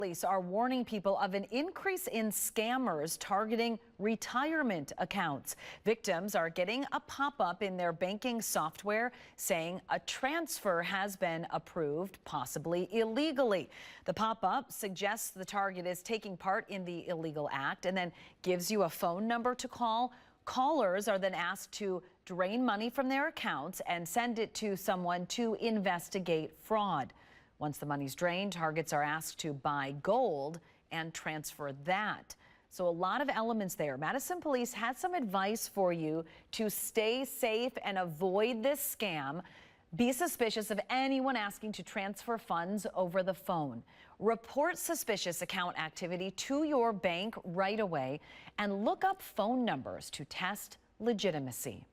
Police are warning people of an increase in scammers targeting retirement accounts. Victims are getting a pop-up in their banking software saying a transfer has been approved, possibly illegally. The pop-up suggests the target is taking part in the illegal act and then gives you a phone number to call. Callers are then asked to drain money from their accounts and send it to someone to investigate fraud. Once the money's drained, targets are asked to buy gold and transfer that. So a lot of elements there. Madison Police has some advice for you to stay safe and avoid this scam. Be suspicious of anyone asking to transfer funds over the phone. Report suspicious account activity to your bank right away and look up phone numbers to test legitimacy.